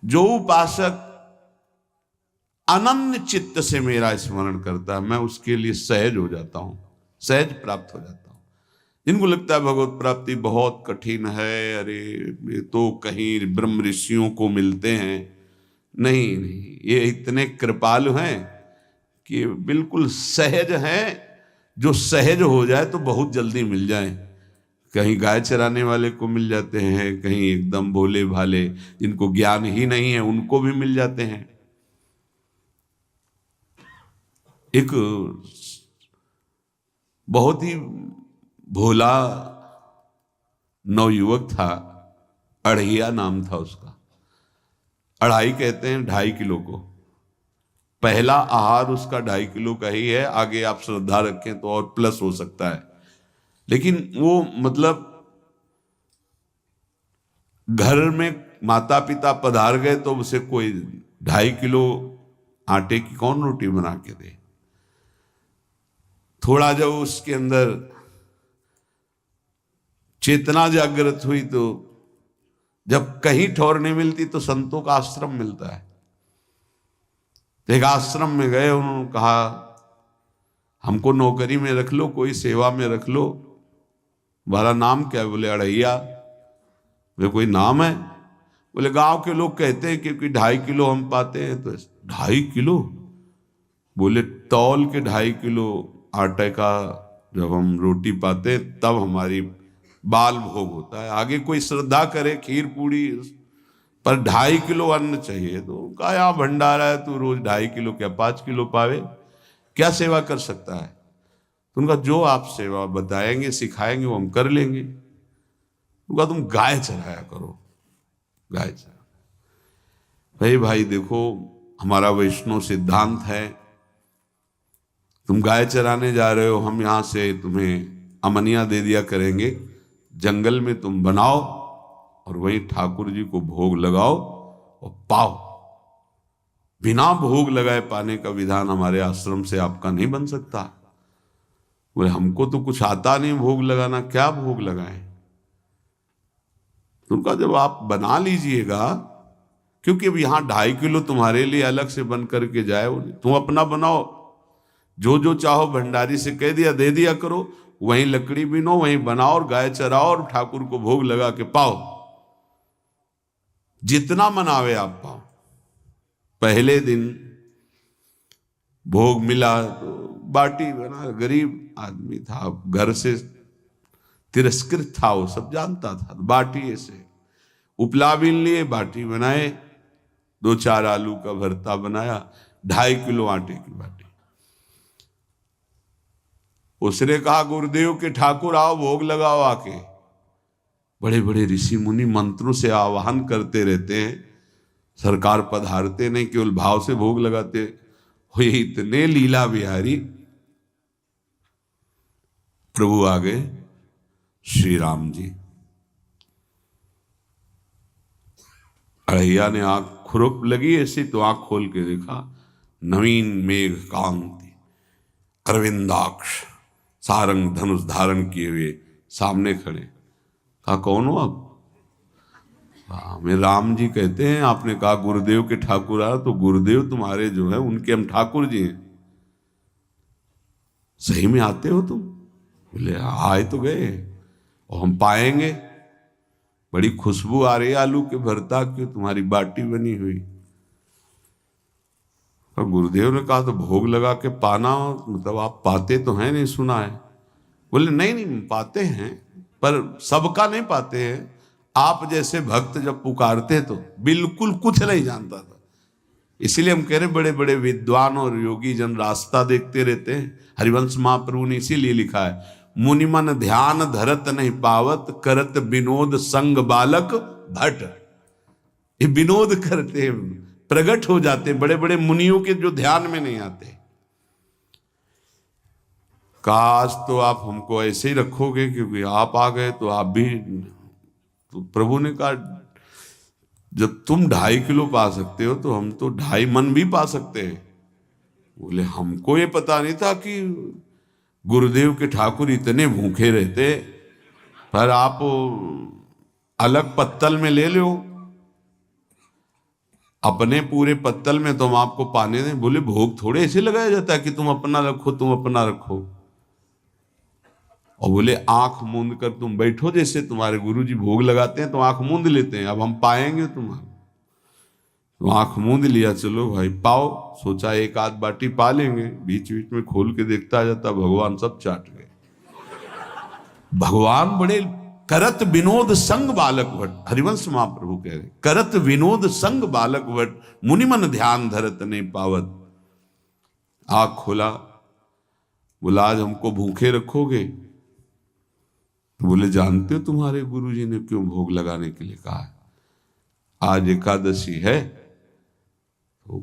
जो उपासक अनन्य चित्त से मेरा स्मरण करता है, मैं उसके लिए सहज हो जाता हूं, सहज प्राप्त हो जाता हूं। जिनको लगता है भगवत प्राप्ति बहुत कठिन है, अरे ये तो कहीं ब्रह्म ऋषियों को मिलते हैं, नहीं नहीं, ये इतने कृपालु हैं कि बिल्कुल सहज हैं। जो सहज हो जाए तो बहुत जल्दी मिल जाए। कहीं गाय चराने वाले को मिल जाते हैं, कहीं एकदम भोले भाले जिनको ज्ञान ही नहीं है उनको भी मिल जाते हैं। एक बहुत ही भोला नवयुवक था, अढ़िया नाम था उसका। अढ़ाई कहते हैं 2.5 किलो को। पहला आहार उसका 2.5 किलो का ही है, आगे आप श्रद्धा रखें तो और प्लस हो सकता है। लेकिन वो मतलब घर में माता पिता पधार गए तो उसे कोई 2.5 किलो आटे की कौन रोटी बना के दे। थोड़ा जब उसके अंदर चेतना जागृत हुई तो जब कहीं ठौर नहीं मिलती तो संतों का आश्रम मिलता है। एक आश्रम में गए, उन्होंने कहा हमको नौकरी में रख लो, कोई सेवा में रख लो, तुम्हारा नाम क्या है? बोले अढ़ैया। बोले कोई नाम है? बोले गांव के लोग कहते हैं क्योंकि 2.5 किलो हम पाते हैं। तो 2.5 किलो? बोले तौल के 2.5 किलो आटे का जब हम रोटी पाते हैं तब हमारी बाल भोग होता है, आगे कोई श्रद्धा करे खीर पूड़ी, पर 2.5 किलो अन्न चाहिए। तो कहा यहाँ भंडारा है, तू रोज 2.5 किलो क्या 5 किलो पावे, क्या सेवा कर सकता है? तो उनका जो आप सेवा बताएंगे सिखाएंगे वो हम कर लेंगे। उनका तुम गाय चराया करो, गाय चरा। भाई देखो, हमारा वैष्णव सिद्धांत है, तुम गाय चराने जा रहे हो, हम यहां से तुम्हें अमनिया दे दिया करेंगे, जंगल में तुम बनाओ और वहीं ठाकुर जी को भोग लगाओ और पाओ। बिना भोग लगाए पाने का विधान हमारे आश्रम से आपका नहीं बन सकता। बोले हमको तो कुछ आता नहीं भोग लगाना, क्या भोग लगाएं? उनका जब आप बना लीजिएगा, क्योंकि अब यहां 2.5 किलो तुम्हारे लिए अलग से बन करके जाए, तुम अपना बनाओ, जो जो चाहो भंडारी से कह दिया दे दिया करो, वहीं लकड़ी बीनो, वहीं बनाओ और गाय चराओ और ठाकुर को भोग लगा के पाओ। जितना मनावे आप पाओ। पहले दिन भोग मिला तो बाटी बना, गरीब आदमी था, घर से तिरस्कृत था, वो सब जानता था। बाटी ऐसे उपला बीन लिए, बाटी बनाए, 2-4 आलू का भरता बनाया, 2.5 किलो आटे की बाटी। उसने कहा गुरुदेव के ठाकुर आओ भोग लगाओ आके। बड़े बड़े ऋषि मुनि मंत्रों से आवाहन करते रहते हैं, सरकार पधारते नहीं, केवल भाव से भोग लगाते हुए इतने लीला बिहारी प्रभु आ गए श्री राम जी। अढ़ैया ने आंख खुरप लगी ऐसी तो आंख खोल के देखा, नवीन मेघ कांति, अरविंदाक्ष, सारंग धनुष धारण किए हुए सामने खड़े। कहा कौन हो आप? हमें राम जी कहते हैं। आपने कहा गुरुदेव के ठाकुर आ, तो गुरुदेव तुम्हारे जो है उनके हम ठाकुर जी हैं। सही में आते हो तुम? बोले आए तो गए और हम पाएंगे। बड़ी खुशबू आ रही है आलू के भरता की, तुम्हारी बाटी बनी हुई। और गुरुदेव ने कहा तो भोग लगा के पाना, मतलब आप पाते तो हैं? नहीं सुना है। बोले नहीं पाते हैं, पर सबका नहीं पाते हैं। आप जैसे भक्त जब पुकारते तो बिल्कुल कुछ नहीं जानता था। इसीलिए हम कह रहे बड़े बड़े विद्वान और योगी जन रास्ता देखते रहते हैं। हरिवंश महाप्रभु ने इसीलिए लिखा है, मुनिमन ध्यान धरत नहीं पावत, करत विनोद संग बालक भट। ये विनोद करते हैं, प्रकट हो जाते बड़े बड़े मुनियों के जो ध्यान में नहीं आते। काश तो आप हमको ऐसे ही रखोगे, क्योंकि आप आ गए तो आप भी। तो प्रभु ने कहा जब तुम 2.5 किलो पा सकते हो तो हम तो 2.5 मन भी पा सकते हैं। बोले हमको ये पता नहीं था कि गुरुदेव के ठाकुर इतने भूखे रहते, पर आप अलग पत्तल में ले लो। अपने पूरे पत्तल में तुम आपको पाने दें। बोले भोग थोड़े ऐसे लगाया जाता है कि तुम अपना रखो, तुम अपना रखो। और बोले आंख मूंद कर तुम बैठो, जैसे तुम्हारे गुरुजी भोग लगाते हैं तो आंख मूंद लेते हैं, अब हम पाएंगे तुम्हारा। तो आंख मूंद लिया, चलो भाई पाओ। सोचा एक आध बाटी पा लेंगे, बीच बीच में खोल के देखता जाता, भगवान सब चाट गए। भगवान बड़े करत विनोद संग बालक भट्ट, हरिवंश महाप्रभु कह रहे, करत विनोद संग बालक भट्ट, मुनिमन ध्यान धरत ने पावत। आंख खोला, बोला आज हमको भूखे रखोगे? बोले जानते हो तुम्हारे गुरुजी ने क्यों भोग लगाने के लिए कहा है? आज एकादशी है, तो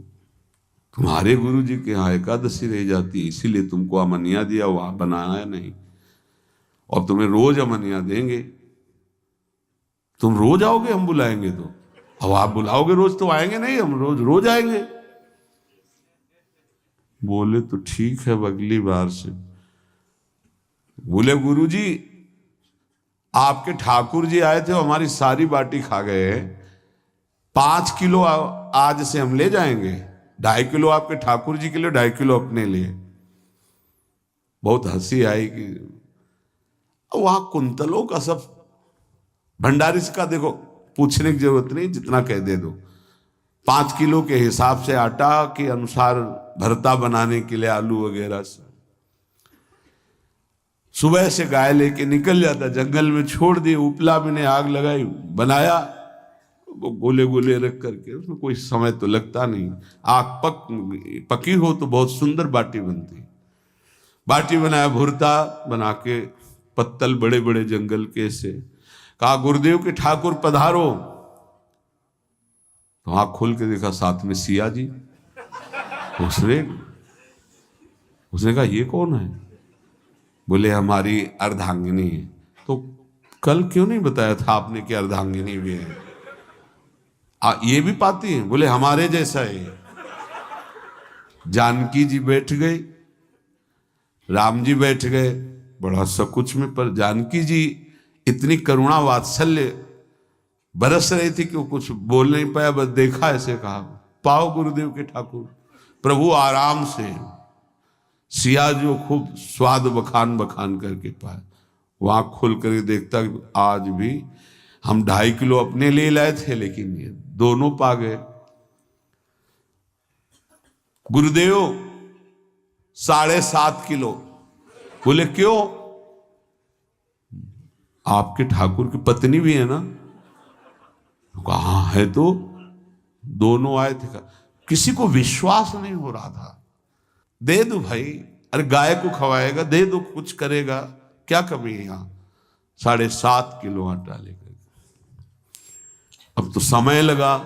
तुम्हारे गुरुजी के यहाँ एकादशी रह जाती है, इसीलिए तुमको अमनिया दिया, वहां बनाया नहीं। और तुम्हें रोज अमनिया देंगे। तुम रोज आओगे हम बुलाएंगे तो? अब आप बुलाओगे रोज तो आएंगे नहीं, हम रोज रोज आएंगे। बोले तो ठीक है, अगली बार से। बोले गुरुजी आपके ठाकुर जी आए थे, हमारी सारी बाटी खा गए, 5 किलो आज से हम ले जाएंगे, 2.5 किलो आपके ठाकुर जी के लिए, 2.5 किलो अपने लिए। बहुत हंसी आई कि वहां कुंतलों का सब भंडारी का देखो, पूछने की जरूरत नहीं, जितना कह दे दो। 5 किलो के हिसाब से आटा के अनुसार भरता बनाने के लिए आलू वगैरह सब। सुबह से गाय लेके निकल जाता, जंगल में छोड़ दिए, उपला में ने आग लगाई, बनाया, वो गोले गोले रख करके, उसमें कोई समय तो लगता नहीं। आग पकी हो तो बहुत सुंदर बाटी बनती। बाटी बनाया, भुरता बना के, पत्तल बड़े बड़े जंगल के से। कहा गुरुदेव के ठाकुर पधारो। तो आंख खोल के देखा साथ में सिया जी। उसने कहा ये कौन है? बोले हमारी अर्धांगिनी है। तो कल क्यों नहीं बताया था आपने कि अर्धांगिनी भी है? ये भी पाती है? बोले हमारे जैसा है। जानकी जी बैठ गई, राम जी बैठ गए, बड़ा सकुच में, पर जानकी जी इतनी करुणा वात्सल्य बरस रही थी कि वो कुछ बोल नहीं पाया, बस देखा, ऐसे कहा पाओ गुरुदेव के ठाकुर। प्रभु आराम से, सिया जो खूब स्वाद बखान बखान करके पाए। वहां खोल कर देखता आज भी हम 2.5 किलो अपने लिए लाए थे, लेकिन ये दोनों पा गए। गुरुदेव 7.5 किलो। बोले क्यों? आपके ठाकुर की पत्नी भी है ना? कहा है, तो दोनों आए थे। किसी को विश्वास नहीं हो रहा था। दे दो भाई, अरे गाय को खवाएगा, दे दो, कुछ करेगा, क्या कमी है यहां? 7.5 किलो आटा लेकर। अब तो समय लगा,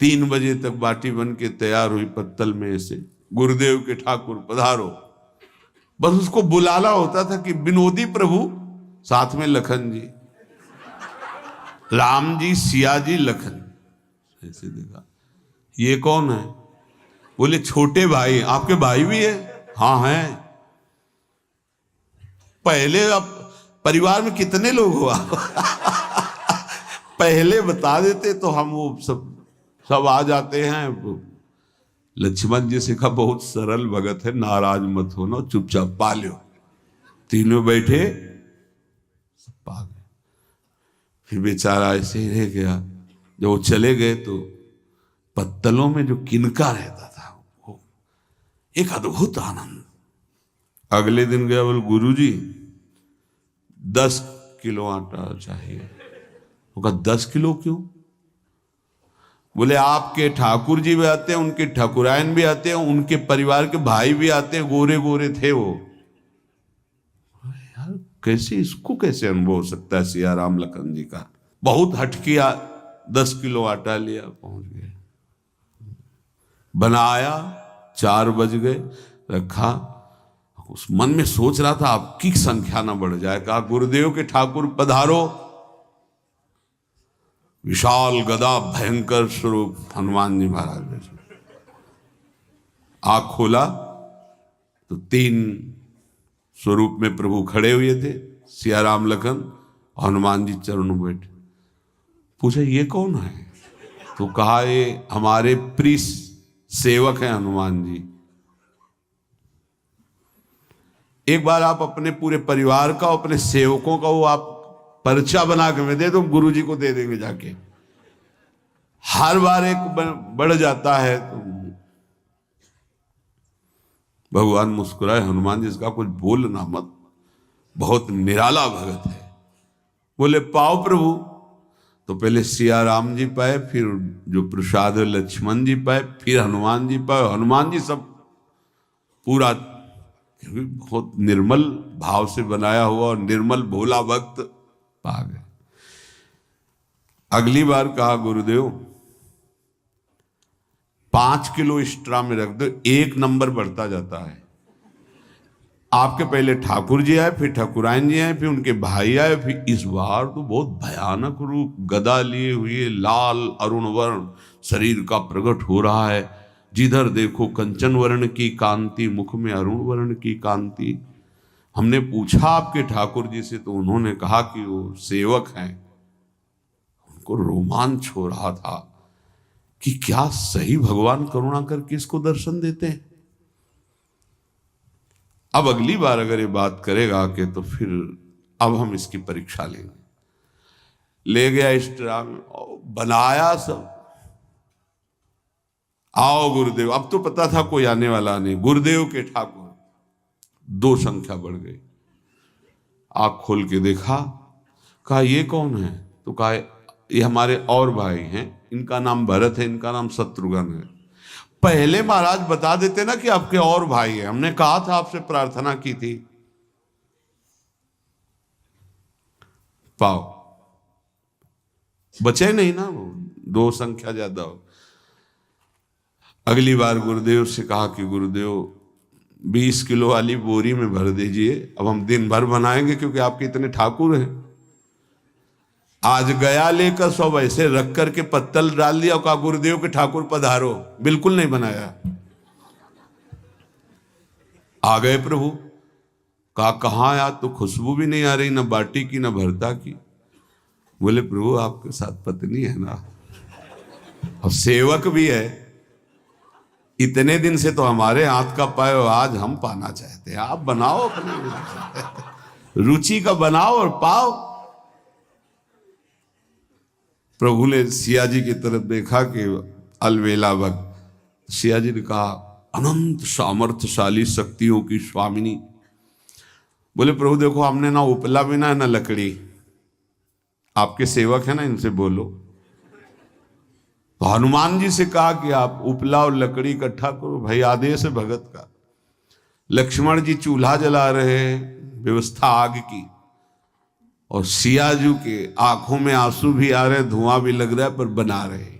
3 बजे तक बाटी बन के तैयार हुई पत्तल में से। गुरुदेव के ठाकुर पधारो। बस उसको बुलाना होता था कि विनोदी प्रभु, साथ में लखन जी, राम जी, सिया जी, लखन। ऐसे देखा, ये कौन है? बोले छोटे भाई। आपके भाई भी है? हाँ है। पहले अब परिवार में कितने लोग हुआ? पहले बता देते तो हम वो सब आ जाते हैं। लक्ष्मण जी से कहा बहुत सरल भगत है, नाराज मत होना, चुपचाप पा लो। तीनों बैठे, सब पा गए। फिर बेचारा ऐसे ही रह गया। जब वो चले गए तो पत्तलों में जो किनका रहता था, वो एक अद्भुत आनंद। अगले दिन गया, बोले गुरुजी 10 किलो आटा चाहिए। वो कहा 10 किलो क्यों? बोले आपके ठाकुर जी भी आते हैं, उनके ठाकुरायन भी आते हैं, उनके परिवार के भाई भी आते हैं, गोरे गोरे थे वो। यार कैसे, इसको कैसे अनुभव हो सकता है सिया राम लखन जी का? बहुत हट किया, 10 किलो आटा लिया, पहुंच गए, बनाया, 4 बज गए, रखा। उस मन में सोच रहा था आपकी संख्या ना बढ़ जाए। कहा गुरुदेव के ठाकुर पधारो। विशाल गदा, भयंकर स्वरूप हनुमान जी महाराज। आंख खोला तो 3 स्वरूप में प्रभु खड़े हुए थे, सिया राम लखन, हनुमान जी चरणों बैठे। पूछा ये कौन है? तो कहा ये हमारे प्रिय सेवक हैं हनुमान जी, एक बार आप अपने पूरे परिवार का, अपने सेवकों का वो आप पर्चा बना के दे दो, गुरु जी को दे देंगे जाके। हर बार एक बढ़ जाता है तो भगवान मुस्कुराए, हनुमान जी इसका कुछ बोलना मत, बहुत निराला भगत है। बोले पाओ प्रभु। तो पहले सिया राम जी पाए, फिर जो प्रसाद लक्ष्मण जी पाए, फिर हनुमान जी पाए। हनुमान जी सब पूरा बहुत निर्मल भाव से बनाया हुआ और निर्मल भोला भक्त पा गए। अगली बार कहा गुरुदेव 5 किलो एक्स्ट्रा में रख दो, 1 नंबर बढ़ता जाता है। आपके पहले ठाकुर जी आए, फिर ठाकुरायन जी आए, फिर उनके भाई आए, फिर इस बार तो बहुत भयानक रूप, गदा लिए हुए, लाल अरुण वर्ण शरीर का प्रकट हो रहा है। जिधर देखो कंचन वर्ण की कांति, मुख में अरुण वर्ण की कांति। हमने पूछा आपके ठाकुर जी से तो उन्होंने कहा कि वो सेवक हैं। उनको रोमांच हो रहा था कि क्या सही भगवान करुणा करके इसको दर्शन देते हैं। अब अगली बार अगर ये बात करेगा कि तो फिर अब हम इसकी परीक्षा लेंगे। ले गया एक्स्ट्रा बनाया सब। आओ गुरुदेव। अब तो पता था कोई आने वाला नहीं। गुरुदेव के ठाकुर 2 संख्या बढ़ गई। आँख खोल के देखा, कहा ये कौन है? तो कहा ये हमारे और भाई हैं, इनका नाम भरत है, इनका नाम शत्रुघ्न है। पहले महाराज बता देते ना कि आपके और भाई हैं, हमने कहा था, आपसे प्रार्थना की थी। पाओ बचे नहीं ना, वो 2 संख्या ज्यादा हो। अगली बार गुरुदेव से कहा कि गुरुदेव 20 किलो वाली बोरी में भर दीजिए, अब हम दिन भर बनाएंगे क्योंकि आपके इतने ठाकुर हैं। आज गया लेकर सब ऐसे रख करके पत्तल डाल दिया और कहा गुरुदेव के ठाकुर पधारो। बिल्कुल नहीं बनाया। आ गए प्रभु। कहा कहाँ यार, तो खुशबू भी नहीं आ रही, ना बाटी की ना भरता की। बोले प्रभु आपके साथ पत्नी है ना, और सेवक भी है, इतने दिन से तो हमारे हाथ का पाए, आज हम पाना चाहते हैं। आप बनाओ, अपने रुचि का बनाओ और पाओ। प्रभु ने सिया जी की तरफ देखा कि अलवेला वक्त। सिया जी ने कहा अनंत सामर्थ्यशाली शक्तियों की स्वामिनी। बोले प्रभु देखो, हमने ना उपला बिना है ना लकड़ी, आपके सेवक है ना, इनसे बोलो। तो हनुमान जी से कहा कि आप उपला और लकड़ी इकट्ठा करो, भाई आदेश है भगत का। लक्ष्मण जी चूल्हा जला रहे, व्यवस्था आग की, और सियाजू के आंखों में आंसू भी आ रहे, धुआं भी लग रहा है, पर बना रहे।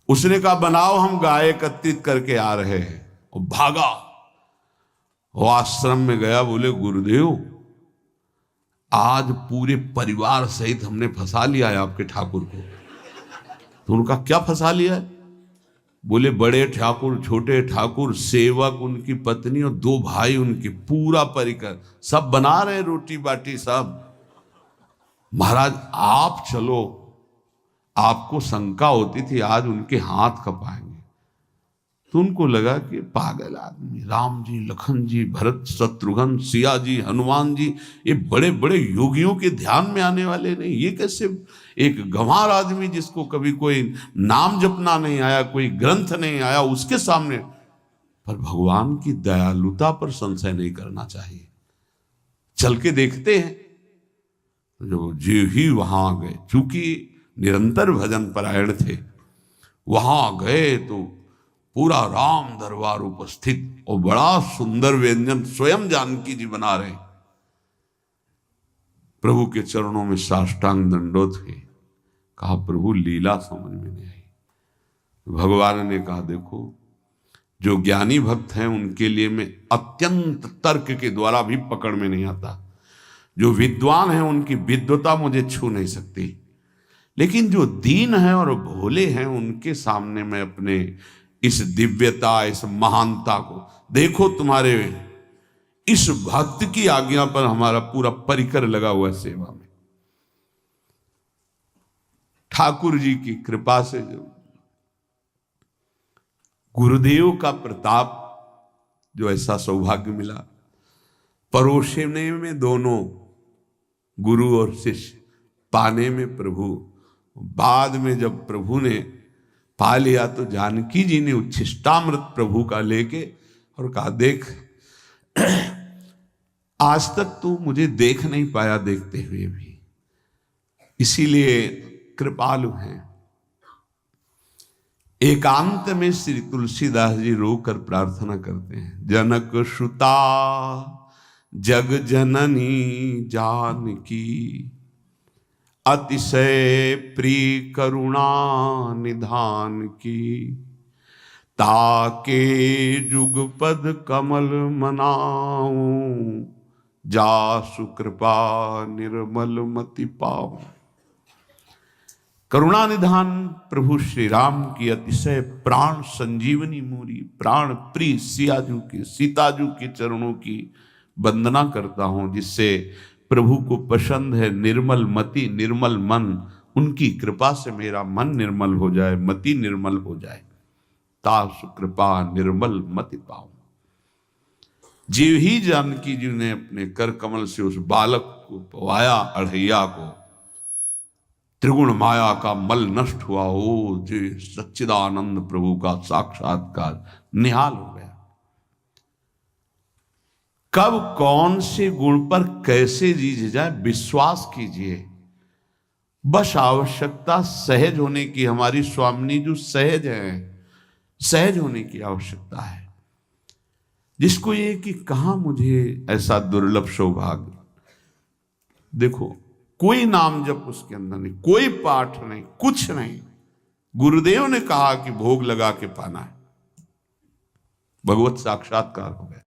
उसने कहा बनाओ, हम गाय एकत्रित करके आ रहे हैं। और भागा, वो आश्रम में गया। बोले गुरुदेव आज पूरे परिवार सहित हमने फंसा लिया है आपके ठाकुर को। तो उनका क्या फंसा लिया है? बोले बड़े ठाकुर, छोटे ठाकुर, सेवक, उनकी पत्नी और 2 भाई उनके, पूरा परिकर सब बना रहे रोटी बाटी सब। महाराज आप चलो, आपको शंका होती थी आज उनके हाथ कपाएंगे। तो उनको लगा कि पागल आदमी, राम जी, लखन जी, भरत, शत्रुघ्न, सिया जी, हनुमान जी, ये बड़े बड़े योगियों के ध्यान में आने वाले नहीं, ये कैसे एक गंवार आदमी जिसको कभी कोई नाम जपना नहीं आया, कोई ग्रंथ नहीं आया, उसके सामने। पर भगवान की दयालुता पर संशय नहीं करना चाहिए। चल के देखते हैं। जो जीव ही वहां गए, चूंकि निरंतर भजन परायण थे, वहां गए तो पूरा राम दरबार उपस्थित, और बड़ा सुंदर व्यंजन स्वयं जानकी जी बना रहे। प्रभु के चरणों में साष्टांग दंडोत हुए। कहा प्रभु लीला समझ में नहीं आई। भगवान ने कहा देखो, जो ज्ञानी भक्त हैं उनके लिए मैं अत्यंत तर्क के द्वारा भी पकड़ में नहीं आता। जो विद्वान हैं उनकी विद्वता मुझे छू नहीं सकती, लेकिन जो दीन हैं और भोले हैं उनके सामने मैं अपने इस दिव्यता, इस महानता को देखो। तुम्हारे इस भक्त की आज्ञा पर हमारा पूरा परिकर लगा हुआ है सेवा में। ठाकुर जी की कृपा से जो गुरुदेव का प्रताप, जो ऐसा सौभाग्य मिला, परोसने में दोनों गुरु और शिष्य, पाने में प्रभु। बाद में जब प्रभु ने पा लिया तो जानकी जी ने उच्छिष्टामृत प्रभु का लेके और कहा, देख आज तक तू मुझे देख नहीं पाया देखते हुए भी, इसीलिए कृपालु हैं। एकांत में श्री तुलसीदास जी रोकर प्रार्थना करते हैं, जनक सुता जग जननी जानकी, अतिशय प्रिय करुणा निधान की, ताके जुगपद कमल मनाऊं, जासु कृपा निर्मल मति पाऊं। करुणा निधान प्रभु श्री राम की अतिशय प्राण संजीवनी मूरी, प्राण प्रिय सियाजू की, सीताजू के चरणों की वंदना करता हूं, जिससे प्रभु को पसंद है निर्मल मति निर्मल मन। उनकी कृपा से मेरा मन निर्मल हो जाए, मति निर्मल हो जाए, तासु कृपा निर्मल मति पाऊं। जीव ही जानकी जी ने अपने कर कमल से उस बालक को पवाया, अढ़ैया को, त्रिगुण माया का मल नष्ट हुआ। हो जी सच्चिदानंद प्रभु का साक्षात्कार निहाल हो गया। कब कौन से गुण पर कैसे जीज जाए विश्वास कीजिए, बस आवश्यकता सहज होने की। हमारी स्वामिनी जो सहज है, सहज होने की आवश्यकता है। जिसको ये कि कहां मुझे ऐसा दुर्लभ सौभाग्य, देखो कोई नाम जप उसके अंदर नहीं, कोई पाठ नहीं, कुछ नहीं। गुरुदेव ने कहा कि भोग लगा के पाना है, भगवत साक्षात्कार हो गया।